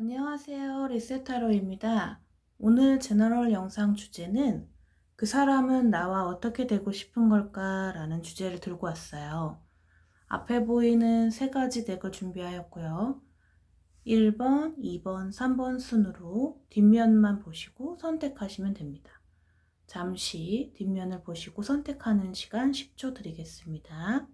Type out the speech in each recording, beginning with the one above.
안녕하세요. 리세타로입니다. 오늘 제너럴 영상 주제는 그 사람은 나와 어떻게 되고 싶은 걸까? 라는 주제를 들고 왔어요. 앞에 보이는 세 가지 덱을 준비하였고요. 1번, 2번, 3번 순으로 뒷면만 보시고 선택하시면 됩니다. 잠시 뒷면을 보시고 선택하는 시간 10초 드리겠습니다.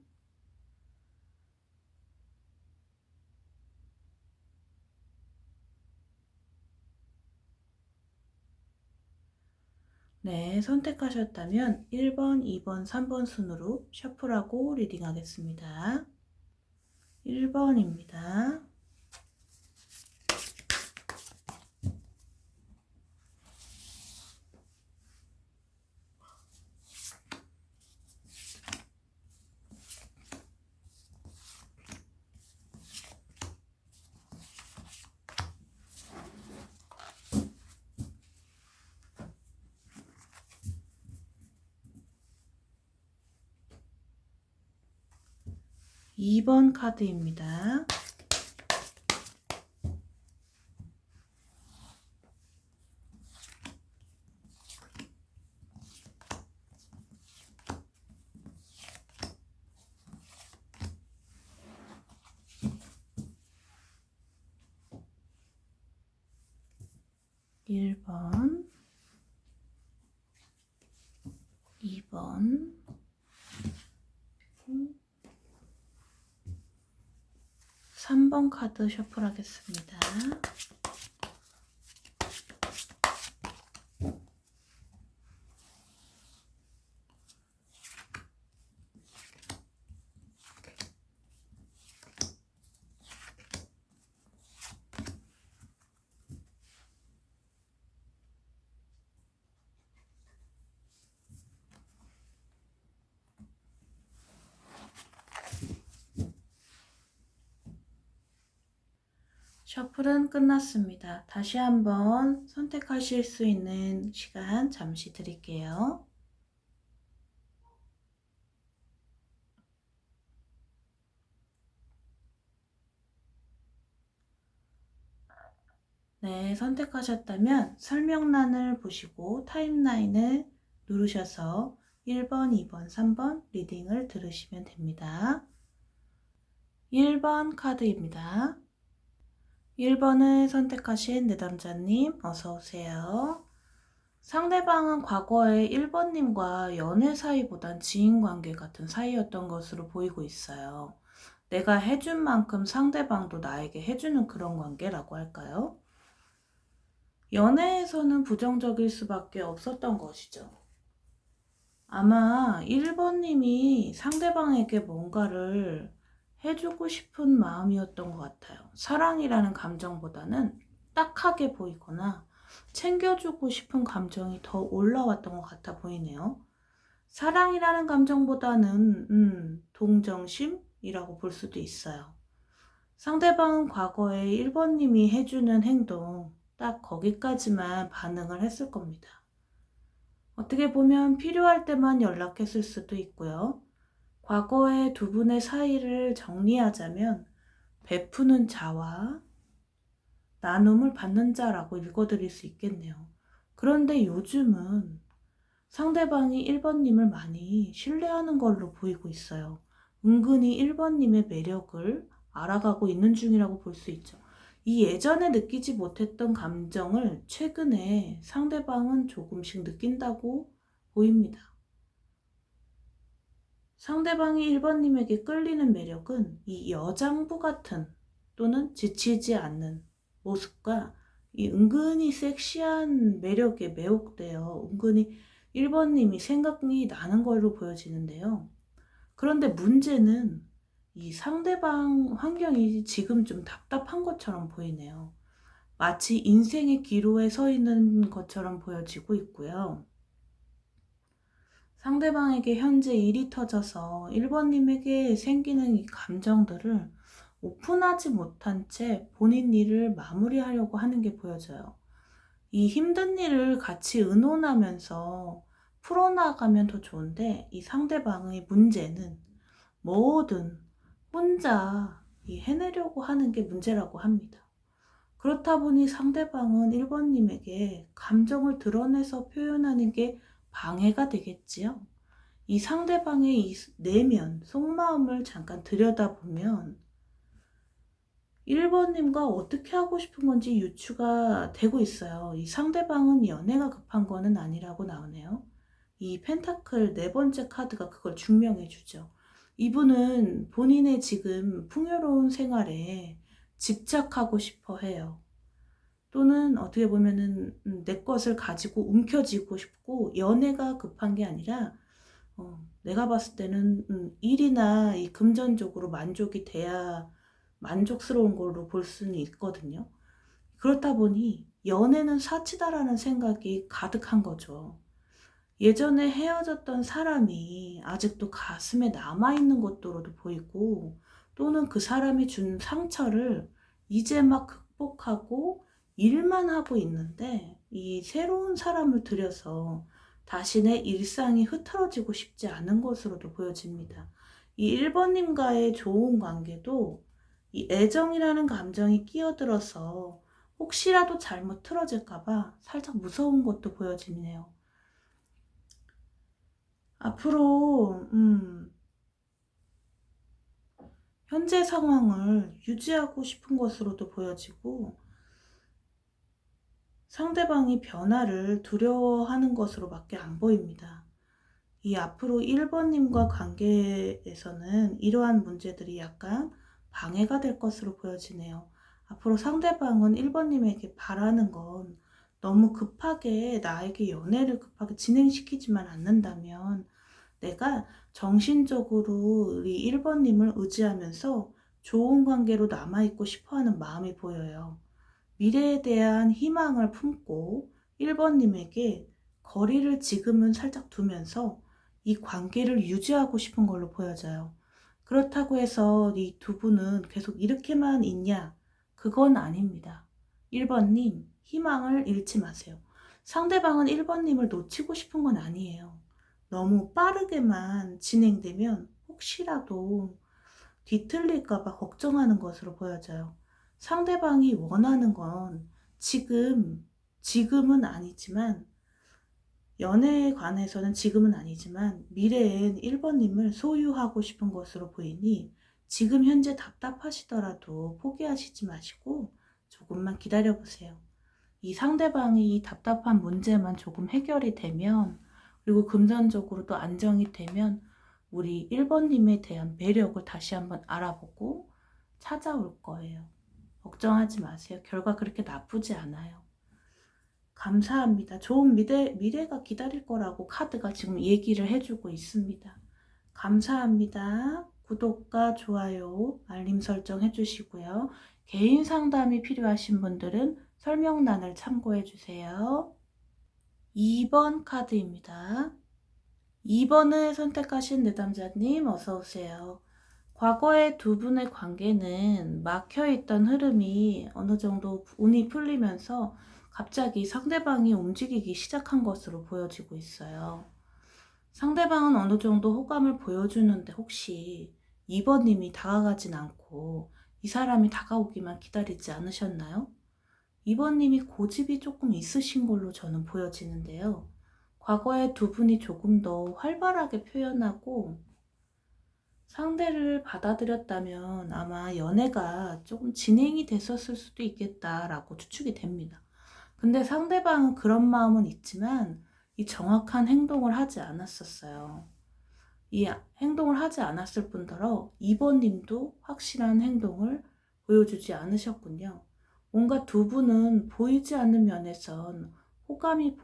네, 선택하셨다면 1번, 2번, 3번 순으로 셔플하고 리딩하겠습니다. 1번입니다. 2번 카드입니다. 1번, 2번, 3번 카드 셔플하겠습니다. '셔플은 끝났습니다. 다시 한번 선택하실 수 있는 시간 잠시 드릴게요. 네, 선택하셨다면 설명란을 보시고 타임라인을 누르셔서 1번, 2번, 3번 리딩을 들으시면 됩니다. 1번 카드입니다. 1번을 선택하신 내담자님 어서오세요. 상대방은 과거에 1번님과 연애 사이보단 지인관계 같은 사이였던 것으로 보이고 있어요. 내가 해준 만큼 상대방도 나에게 해주는 그런 관계라고 할까요? 연애에서는 부정적일 수밖에 없었던 것이죠. 아마 1번님이 상대방에게 뭔가를 해주고 싶은 마음이었던 것 같아요. 사랑이라는 감정보다는 딱하게 보이거나 챙겨주고 싶은 감정이 더 올라왔던 것 같아 보이네요. 사랑이라는 감정보다는 동정심이라고 볼 수도 있어요. 상대방은 과거에 1번님이 해주는 행동 딱 거기까지만 반응을 했을 겁니다. 어떻게 보면 필요할 때만 연락했을 수도 있고요. 과거의 두 분의 사이를 정리하자면 베푸는 자와 나눔을 받는 자라고 읽어드릴 수 있겠네요. 그런데 요즘은 상대방이 1번님을 많이 신뢰하는 걸로 보이고 있어요. 은근히 1번님의 매력을 알아가고 있는 중이라고 볼 수 있죠. 이 예전에 느끼지 못했던 감정을 최근에 상대방은 조금씩 느낀다고 보입니다. 상대방이 1번님에게 끌리는 매력은 이 여장부 같은 또는 지치지 않는 모습과 이 은근히 섹시한 매력에 매혹되어 은근히 1번님이 생각이 나는 걸로 보여지는데요. 그런데 문제는 이 상대방 환경이 지금 좀 답답한 것처럼 보이네요. 마치 인생의 기로에 서 있는 것처럼 보여지고 있고요. 상대방에게 현재 일이 터져서 1번님에게 생기는 이 감정들을 오픈하지 못한 채 본인 일을 마무리하려고 하는 게 보여져요. 이 힘든 일을 같이 의논하면서 풀어나가면 더 좋은데 이 상대방의 문제는 뭐든 혼자 해내려고 하는 게 문제라고 합니다. 그렇다 보니 상대방은 1번님에게 감정을 드러내서 표현하는 게 방해가 되겠지요. 이 상대방의 이 내면, 속마음을 잠깐 들여다보면 1번님과 어떻게 하고 싶은 건지 유추가 되고 있어요. 이 상대방은 연애가 급한 거는 아니라고 나오네요. 이 펜타클 네 번째 카드가 그걸 증명해 주죠. 이분은 본인의 지금 풍요로운 생활에 집착하고 싶어 해요. 또는 어떻게 보면은 내 것을 가지고 움켜쥐고 싶고, 연애가 급한 게 아니라 내가 봤을 때는 일이나 이 금전적으로 만족이 돼야 만족스러운 걸로 볼 수는 있거든요. 그렇다 보니 연애는 사치다라는 생각이 가득한 거죠. 예전에 헤어졌던 사람이 아직도 가슴에 남아있는 것으로도 보이고, 또는 그 사람이 준 상처를 이제 막 극복하고 일만 하고 있는데, 이 새로운 사람을 들여서 다시 내 일상이 흐트러지고 싶지 않은 것으로도 보여집니다. 이 1번님과의 좋은 관계도 이 애정이라는 감정이 끼어들어서 혹시라도 잘못 틀어질까봐 살짝 무서운 것도 보여지네요. 앞으로 현재 상황을 유지하고 싶은 것으로도 보여지고, 상대방이 변화를 두려워하는 것으로밖에 안 보입니다. 이 앞으로 1번님과 관계에서는 이러한 문제들이 약간 방해가 될 것으로 보여지네요. 앞으로 상대방은 1번님에게 바라는 건 너무 급하게 나에게 연애를 급하게 진행시키지만 않는다면, 내가 정신적으로 우리 1번님을 의지하면서 좋은 관계로 남아있고 싶어하는 마음이 보여요. 미래에 대한 희망을 품고 1번님에게 거리를 지금은 살짝 두면서 이 관계를 유지하고 싶은 걸로 보여져요. 그렇다고 해서 이 두 분은 계속 이렇게만 있냐? 그건 아닙니다. 1번님, 희망을 잃지 마세요. 상대방은 1번님을 놓치고 싶은 건 아니에요. 너무 빠르게만 진행되면 혹시라도 뒤틀릴까봐 걱정하는 것으로 보여져요. 상대방이 원하는 건 지금은 아니지만, 연애에 관해서는 지금은 아니지만 미래엔 1번님을 소유하고 싶은 것으로 보이니, 지금 현재 답답하시더라도 포기하시지 마시고 조금만 기다려보세요. 이 상대방이 답답한 문제만 조금 해결이 되면, 그리고 금전적으로 또 안정이 되면 우리 1번님에 대한 매력을 다시 한번 알아보고 찾아올 거예요. 걱정하지 마세요. 결과 그렇게 나쁘지 않아요. 감사합니다. 좋은 미래가 기다릴 거라고 카드가 지금 얘기를 해주고 있습니다. 감사합니다. 구독과 좋아요, 알림 설정 해주시고요. 개인 상담이 필요하신 분들은 설명란을 참고해 주세요. 2번 카드입니다. 2번을 선택하신 내담자님 어서 오세요. 과거의 두 분의 관계는 막혀있던 흐름이 어느 정도 운이 풀리면서 갑자기 상대방이 움직이기 시작한 것으로 보여지고 있어요. 상대방은 어느 정도 호감을 보여주는데, 혹시 2번님이 다가가진 않고 이 사람이 다가오기만 기다리지 않으셨나요? 2번님이 고집이 조금 있으신 걸로 저는 보여지는데요. 과거에 두 분이 조금 더 활발하게 표현하고 상대를 받아들였다면 아마 연애가 조금 진행이 됐었을 수도 있겠다라고 추측이 됩니다. 근데 상대방은 그런 마음은 있지만 이 정확한 행동을 하지 않았었어요. 이 행동을 하지 않았을 뿐더러 2번님도 확실한 행동을 보여주지 않으셨군요. 뭔가 두 분은 보이지 않는 면에선 호감이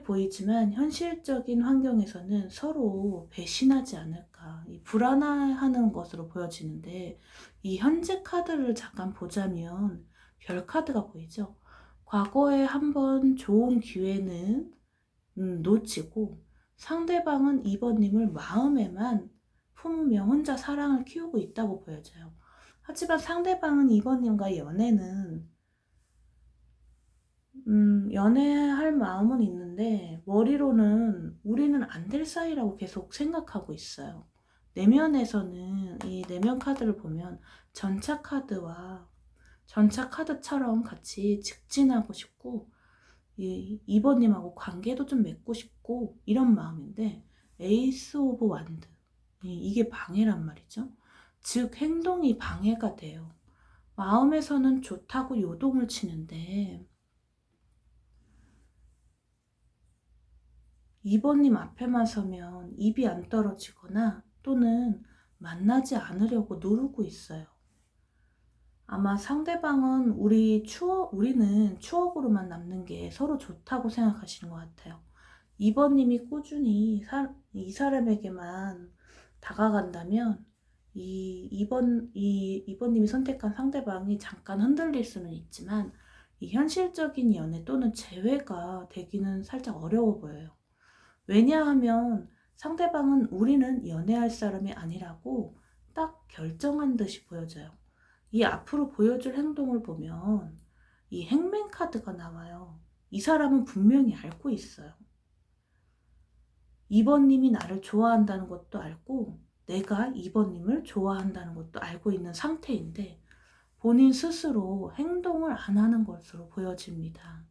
보이지만 현실적인 환경에서는 서로 배신하지 않을까, 이 불안해하는 것으로 보여지는데, 이 현재 카드를 잠깐 보자면 별 카드가 보이죠. 과거에 한번 좋은 기회는 놓치고 상대방은 2번님을 마음에만 품으며 혼자 사랑을 키우고 있다고 보여져요. 하지만 상대방은 2번님과 연애할 마음은 있는데 머리로는 우리는 안 될 사이라고 계속 생각하고 있어요. 내면에서는 이 내면 카드를 보면 전차 카드처럼 같이 직진하고 싶고, 2번님하고 관계도 좀 맺고 싶고 이런 마음인데, 에이스 오브 완드, 이게 방해란 말이죠. 즉 행동이 방해가 돼요. 마음에서는 좋다고 요동을 치는데 2번님 앞에만 서면 입이 안 떨어지거나 또는 만나지 않으려고 누르고 있어요. 아마 상대방은 우리는 추억으로만 남는 게 서로 좋다고 생각하시는 것 같아요. 2번님이 꾸준히 이 사람에게만 다가간다면 이번님이 선택한 상대방이 잠깐 흔들릴 수는 있지만 이 현실적인 연애 또는 재회가 되기는 살짝 어려워 보여요. 왜냐하면 상대방은 우리는 연애할 사람이 아니라고 딱 결정한 듯이 보여져요. 이 앞으로 보여줄 행동을 보면 이 행맨 카드가 나와요. 이 사람은 분명히 알고 있어요. 2번님이 나를 좋아한다는 것도 알고 내가 2번님을 좋아한다는 것도 알고 있는 상태인데 본인 스스로 행동을 안 하는 것으로 보여집니다.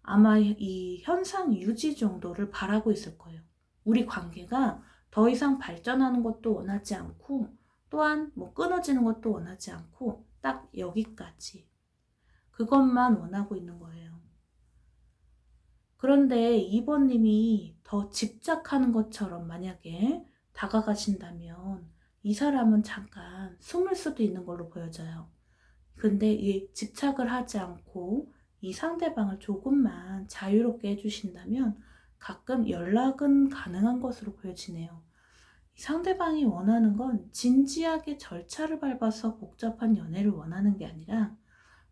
아마 이 현상 유지 정도를 바라고 있을 거예요. 우리 관계가 더 이상 발전하는 것도 원하지 않고 또한 끊어지는 것도 원하지 않고 딱 여기까지 그것만 원하고 있는 거예요. 그런데 2번님이 더 집착하는 것처럼 만약에 다가가신다면 이 사람은 잠깐 숨을 수도 있는 걸로 보여져요. 근데 이 집착을 하지 않고 이 상대방을 조금만 자유롭게 해주신다면 가끔 연락은 가능한 것으로 보여지네요. 이 상대방이 원하는 건 진지하게 절차를 밟아서 복잡한 연애를 원하는 게 아니라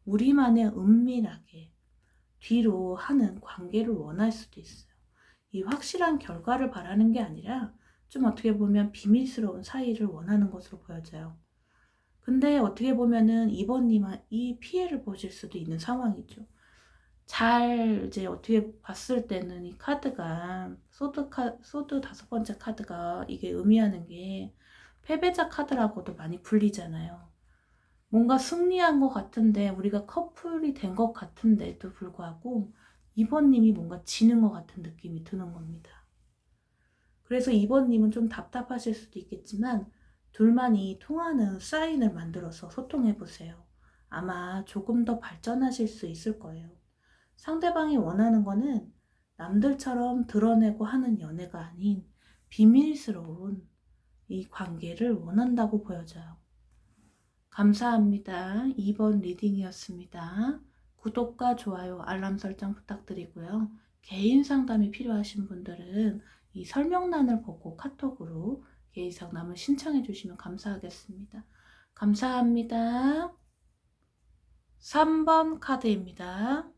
우리만의 은밀하게 뒤로 하는 관계를 원할 수도 있어요. 이 확실한 결과를 바라는 게 아니라 좀 어떻게 보면 비밀스러운 사이를 원하는 것으로 보여져요. 근데 어떻게 보면은 2번님은 이 피해를 보실 수도 있는 상황이죠. 이제 어떻게 봤을 때는 이 카드가 소드 5번째 카드가 이게 의미하는 게 패배자 카드라고도 많이 불리잖아요. 뭔가 승리한 것 같은데 우리가 커플이 된 것 같은데도 불구하고 2번님이 뭔가 지는 것 같은 느낌이 드는 겁니다. 그래서 2번님은 좀 답답하실 수도 있겠지만 둘만이 통하는 사인을 만들어서 소통해 보세요. 아마 조금 더 발전하실 수 있을 거예요. 상대방이 원하는 거는 남들처럼 드러내고 하는 연애가 아닌 비밀스러운 이 관계를 원한다고 보여져요. 감사합니다. 2번 리딩이었습니다. 구독과 좋아요, 알람 설정 부탁드리고요. 개인 상담이 필요하신 분들은 이 설명란을 보고 카톡으로 개인 상담을 신청해 주시면 감사하겠습니다. 감사합니다. 3번 카드입니다.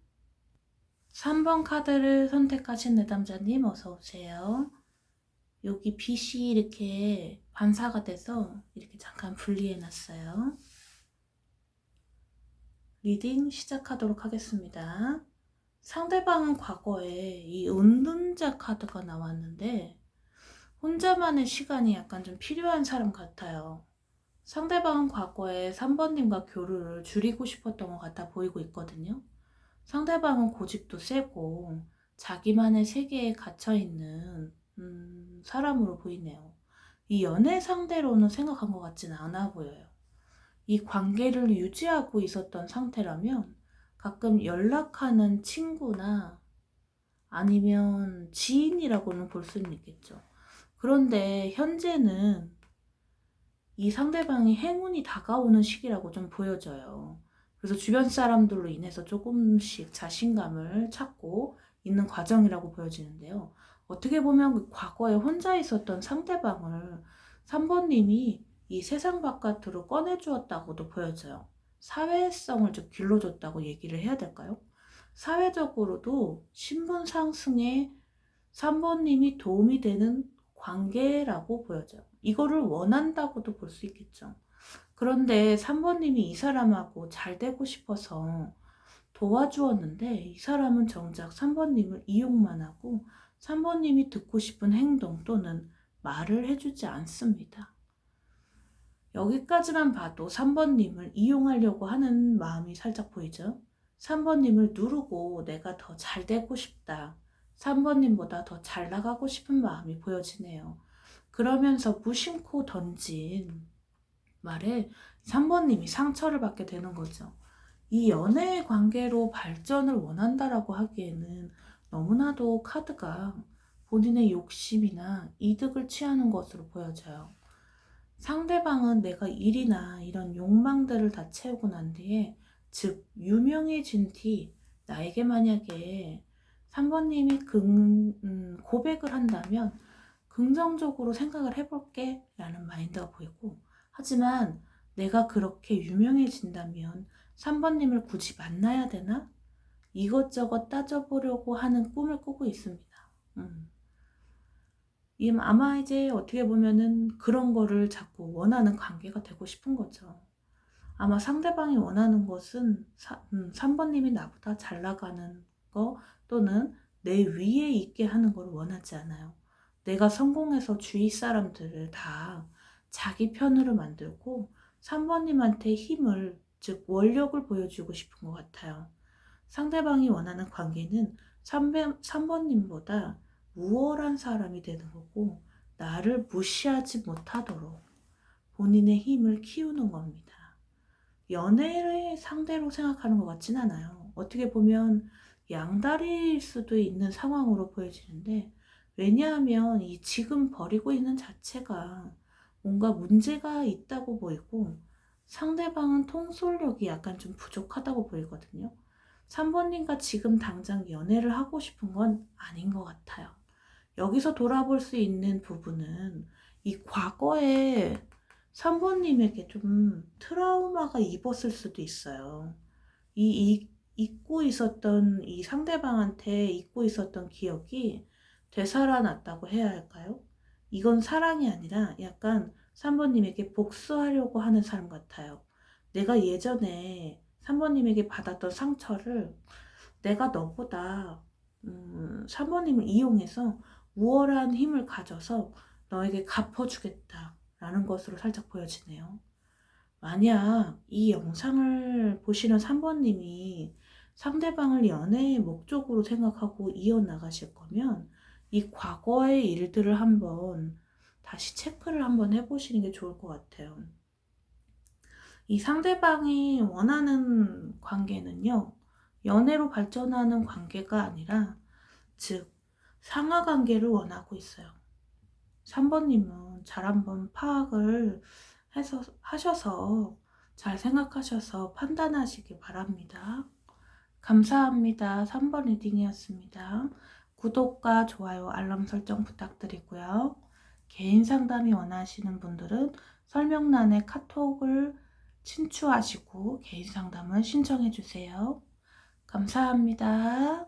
3번 카드를 선택하신 내담자님 어서 오세요. 여기 빛이 이렇게 반사가 돼서 이렇게 잠깐 분리해 놨어요. 리딩 시작하도록 하겠습니다. 상대방은 과거에 이 은둔자 카드가 나왔는데 혼자만의 시간이 약간 좀 필요한 사람 같아요. 상대방은 과거에 3번님과 교류를 줄이고 싶었던 것 같아 보이고 있거든요. 상대방은 고집도 세고 자기만의 세계에 갇혀있는 사람으로 보이네요. 이 연애 상대로는 생각한 것 같지는 않아 보여요. 이 관계를 유지하고 있었던 상태라면 가끔 연락하는 친구나 아니면 지인이라고는 볼 수는 있겠죠. 그런데 현재는 이 상대방이 행운이 다가오는 시기라고 좀 보여져요. 그래서 주변 사람들로 인해서 조금씩 자신감을 찾고 있는 과정이라고 보여지는데요. 어떻게 보면 그 과거에 혼자 있었던 상대방을 3번님이 이 세상 바깥으로 꺼내주었다고도 보여져요. 사회성을 좀 길러줬다고 얘기를 해야 될까요? 사회적으로도 신분 상승에 3번님이 도움이 되는 관계라고 보여져요. 이거를 원한다고도 볼 수 있겠죠. 그런데 3번님이 이 사람하고 잘 되고 싶어서 도와주었는데 이 사람은 정작 3번님을 이용만 하고 3번님이 듣고 싶은 행동 또는 말을 해주지 않습니다. 여기까지만 봐도 3번님을 이용하려고 하는 마음이 살짝 보이죠? 3번님을 누르고 내가 더 잘 되고 싶다. 3번님보다 더 잘 나가고 싶은 마음이 보여지네요. 그러면서 무심코 던진 말에 3번님이 상처를 받게 되는 거죠. 이 연애의 관계로 발전을 원한다라고 하기에는 너무나도 카드가 본인의 욕심이나 이득을 취하는 것으로 보여져요. 상대방은 내가 일이나 이런 욕망들을 다 채우고 난 뒤에, 즉 유명해진 뒤 나에게 만약에 3번님이 고백을 한다면 긍정적으로 생각을 해볼게 라는 마인드가 보이고, 하지만 내가 그렇게 유명해진다면 3번님을 굳이 만나야 되나? 이것저것 따져보려고 하는 꿈을 꾸고 있습니다. 아마 이제 어떻게 보면은 그런 거를 자꾸 원하는 관계가 되고 싶은 거죠. 아마 상대방이 원하는 것은 3번님이 나보다 잘 나가는 거, 또는 내 위에 있게 하는 걸 원하지 않아요. 내가 성공해서 주위 사람들을 다 자기 편으로 만들고 3번님한테 힘을, 즉 원력을 보여주고 싶은 것 같아요. 상대방이 원하는 관계는 3번님보다 우월한 사람이 되는 거고, 나를 무시하지 못하도록 본인의 힘을 키우는 겁니다. 연애를 상대로 생각하는 것 같진 않아요. 어떻게 보면 양다리일 수도 있는 상황으로 보여지는데, 왜냐하면 이 지금 버리고 있는 자체가 뭔가 문제가 있다고 보이고, 상대방은 통솔력이 약간 좀 부족하다고 보이거든요. 3번님과 지금 당장 연애를 하고 싶은 건 아닌 것 같아요. 여기서 돌아볼 수 있는 부분은 이 과거에 3번님에게 좀 트라우마가 입었을 수도 있어요. 잊고 있었던, 이 상대방한테 잊고 있었던 기억이 되살아났다고 해야 할까요? 이건 사랑이 아니라 약간 3번님에게 복수하려고 하는 사람 같아요. 내가 예전에 3번님에게 받았던 상처를 내가 너보다 3번님을 이용해서 우월한 힘을 가져서 너에게 갚아주겠다 라는 것으로 살짝 보여지네요. 만약 이 영상을 보시는 3번님이 상대방을 연애의 목적으로 생각하고 이어나가실 거면 이 과거의 일들을 한번 다시 체크를 한번 해보시는 게 좋을 것 같아요. 이 상대방이 원하는 관계는요, 연애로 발전하는 관계가 아니라, 즉 상하 관계를 원하고 있어요. 3번님은 잘 한번 파악을 하셔서 잘 생각하셔서 판단하시기 바랍니다. 감사합니다. 3번 리딩이었습니다. 구독과 좋아요, 알람 설정 부탁드리고요. 개인 상담이 원하시는 분들은 설명란에 카톡을 친추하시고 개인 상담을 신청해 주세요. 감사합니다.